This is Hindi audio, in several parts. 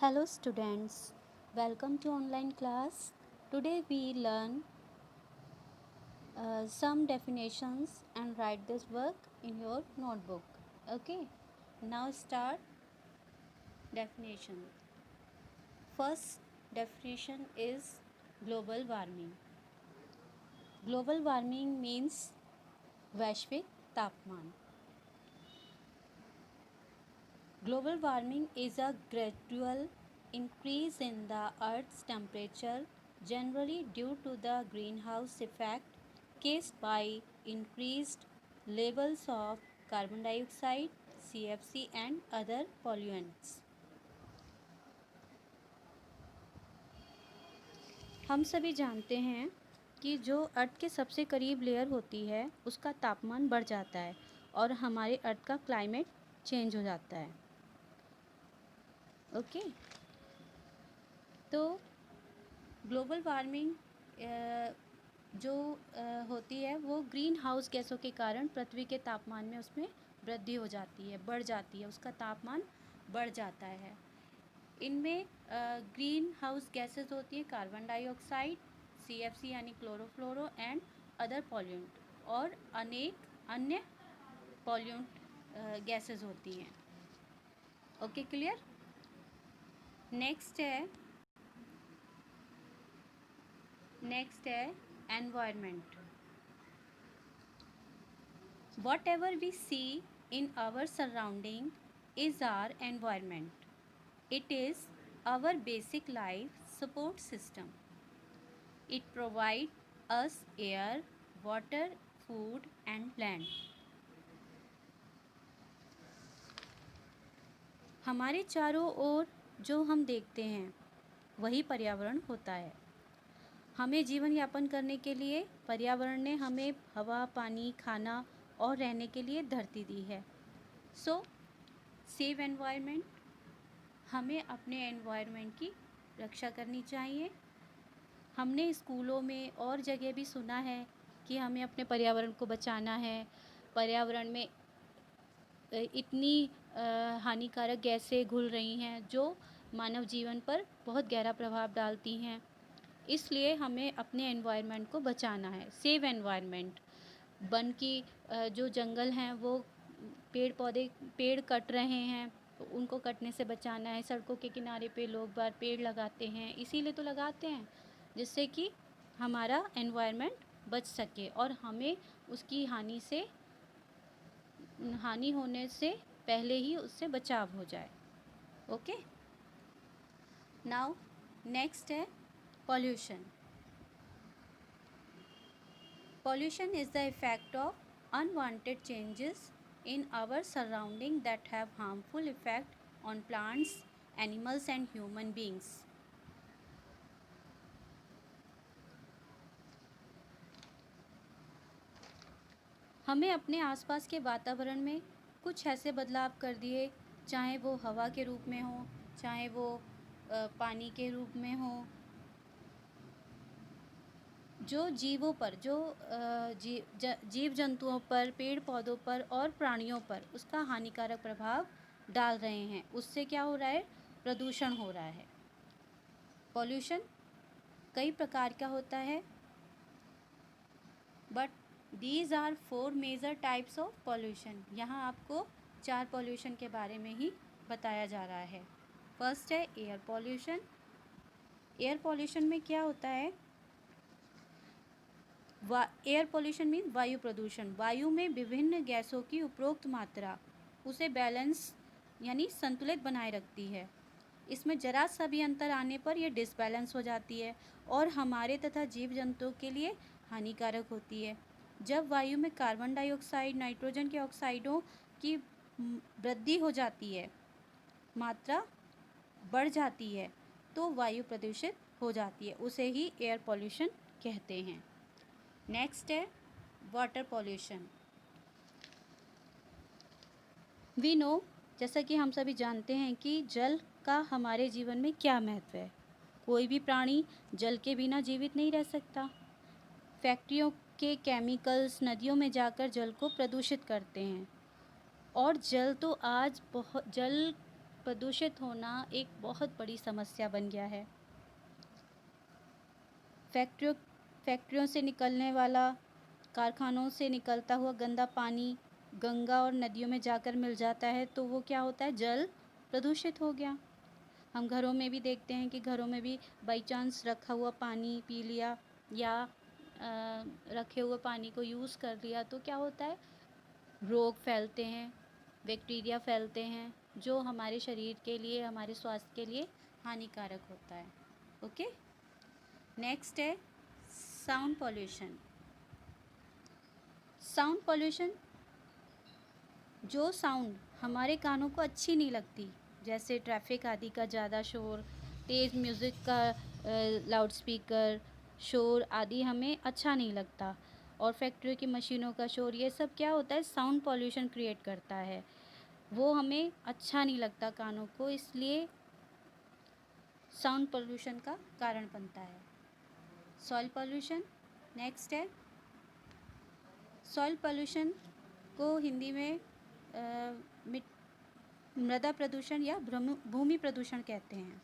Hello students, welcome to online class. Today we learn some definitions and write this work in your notebook. Okay, now start definition. First definition is global warming. Global warming means वैश्विक तापमान. Global warming is a gradual increase in the Earth's temperature, generally due to the greenhouse effect caused by increased levels of carbon dioxide, CFC, and other pollutants. हम सभी जानते हैं कि जो अर्थ के सबसे करीब लेयर होती है उसका तापमान बढ़ जाता है और हमारे अर्थ का क्लाइमेट चेंज हो जाता है. ओके तो ग्लोबल वार्मिंग जो होती है वो ग्रीन हाउस गैसों के कारण पृथ्वी के तापमान में उसमें वृद्धि हो जाती है, बढ़ जाती है, उसका तापमान बढ़ जाता है. इनमें ग्रीन हाउस गैसेस होती है कार्बन डाइऑक्साइड, CFC यानी क्लोरोफ्लोरो एंड अदर पॉल्यूंट और अनेक अन्य पॉल्यूंट गैसेस होती हैं. Okay clear. नेक्स्ट है environment. Whatever we see in our surrounding is our environment. It is our basic life support system. It provides us air, water, food and land. हमारे चारों ओर जो हम देखते हैं वही पर्यावरण होता है. हमें जीवन यापन करने के लिए पर्यावरण ने हमें हवा, पानी, खाना और रहने के लिए धरती दी है. सो सेव एनवायरनमेंट. हमें अपने एनवायरनमेंट की रक्षा करनी चाहिए. हमने स्कूलों में और जगह भी सुना है कि हमें अपने पर्यावरण को बचाना है. पर्यावरण में इतनी हानिकारक गैसें घुल रही हैं जो मानव जीवन पर बहुत गहरा प्रभाव डालती हैं. इसलिए हमें अपने एनवायरनमेंट को बचाना है. Save environment. वन की जो जंगल हैं वो पेड़ कट रहे हैं, उनको कटने से बचाना है. सड़कों के किनारे पे लोग बार पेड़ लगाते हैं, इसीलिए तो लगाते हैं जिससे कि हमारा एनवायरनमेंट बच सके और हमें उसकी हानि होने से पहले ही उससे बचाव हो जाए. ओके. नाउ नेक्स्ट है pollution. Pollution is the effect of unwanted changes in our surrounding that have harmful effect on plants, animals and human beings. हमें अपने आसपास के वातावरण में कुछ ऐसे बदलाव कर दिए, चाहे वो हवा के रूप में हो, चाहे वो पानी के रूप में हो, जो जीवों पर, जो जीव जंतुओं पर, पेड़ पौधों पर और प्राणियों पर उसका हानिकारक प्रभाव डाल रहे हैं. उससे क्या हो रहा है? प्रदूषण हो रहा है. पॉल्यूशन कई प्रकार का होता है, but these are 4 major types of pollution. यहाँ आपको 4 पॉल्यूशन के बारे में ही बताया जा रहा है. फर्स्ट है एयर पॉल्यूशन. एयर पॉल्यूशन में क्या होता है? एयर पॉल्यूशन मीन वायु प्रदूषण. वायु में विभिन्न गैसों की उपरोक्त मात्रा उसे बैलेंस यानी संतुलित बनाए रखती है. इसमें जरा सा भी अंतर आने पर यह डिसबैलेंस हो जाती है और हमारे तथा जीव जंतुओं के लिए हानिकारक होती है. जब वायु में कार्बन डाइऑक्साइड, नाइट्रोजन के ऑक्साइडों की वृद्धि हो जाती है, मात्रा बढ़ जाती है, तो वायु प्रदूषित हो जाती है. उसे ही एयर पॉल्यूशन कहते हैं. नेक्स्ट है वाटर पॉल्यूशन. वी नो, जैसा कि हम सभी जानते हैं कि जल का हमारे जीवन में क्या महत्व है. कोई भी प्राणी जल के बिना जीवित नहीं रह सकता. फैक्ट्रियों के केमिकल्स नदियों में जाकर जल को प्रदूषित करते हैं और जल प्रदूषित होना एक बहुत बड़ी समस्या बन गया है। फैक्ट्रियों फैक्ट्रियों से निकलने वाला, कारखानों से निकलता हुआ गंदा पानी गंगा और नदियों में जाकर मिल जाता है, तो वो क्या होता है, जल प्रदूषित हो गया। हम घरों में भी देखते हैं कि घरों में भी बाई चांस रखा हुआ पानी पी लिया या रखे हुए पानी को यूज़ कर लिया, तो क्या होता है, रोग फैलते हैं, बैक्टीरिया फैलते हैं, जो हमारे शरीर के लिए, हमारे स्वास्थ्य के लिए हानिकारक होता है। ओके, नेक्स्ट है साउंड पॉल्यूशन। साउंड पॉल्यूशन, जो साउंड हमारे कानों को अच्छी नहीं लगती, जैसे ट्रैफिक आदि का ज़्यादा शोर, तेज़ म्यूज़िक का लाउड स्पीकर शोर आदि हमें अच्छा नहीं लगता, और फैक्ट्री की मशीनों का शोर, ये सब क्या होता है, साउंड पॉल्यूशन क्रिएट करता है। वो हमें अच्छा नहीं लगता कानों को, इसलिए साउंड पॉल्यूशन का कारण बनता है। सॉइल पॉल्यूशन नेक्स्ट है। सॉइल पॉल्यूशन को हिंदी में मृदा प्रदूषण या भूमि प्रदूषण कहते हैं।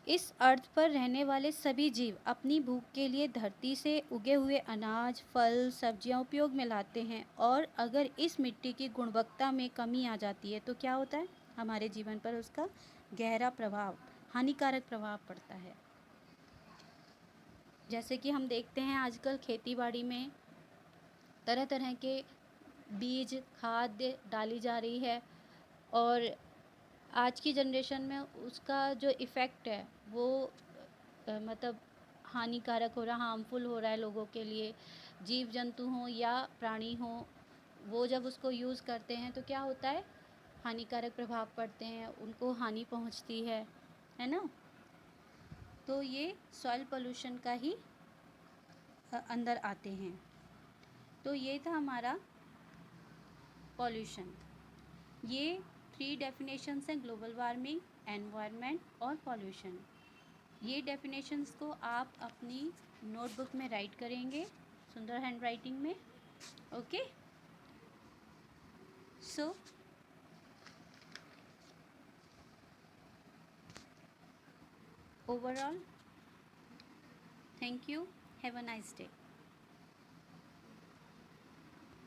इस अर्थ पर रहने वाले सभी जीव अपनी भूख के लिए धरती से उगे हुए अनाज, फल, सब्जियां उपयोग में लाते हैं, और अगर इस मिट्टी की गुणवत्ता में कमी आ जाती है तो क्या होता है, हमारे जीवन पर उसका गहरा प्रभाव, हानिकारक प्रभाव पड़ता है। जैसे कि हम देखते हैं आजकल खेतीबाड़ी में तरह तरह के बीज, खाद डाली जा रही है, और आज की जनरेशन में उसका जो इफ़ेक्ट है वो मतलब हानिकारक हो रहा, हार्मफुल हो रहा है लोगों के लिए। जीव जंतु हों या प्राणी हों, वो जब उसको यूज़ करते हैं तो क्या होता है, हानिकारक प्रभाव पड़ते हैं, उनको हानि पहुंचती है ना। तो ये सॉइल पोल्यूशन का ही अंदर आते हैं। तो ये था हमारा पॉल्यूशन। ये 3 डेफिनेशंस हैं, ग्लोबल वार्मिंग, एनवायरनमेंट और पॉल्यूशन। ये डेफिनेशंस को आप अपनी नोटबुक में राइट करेंगे, सुंदर हैंड राइटिंग में। Okay, so overall, thank you, have a nice day.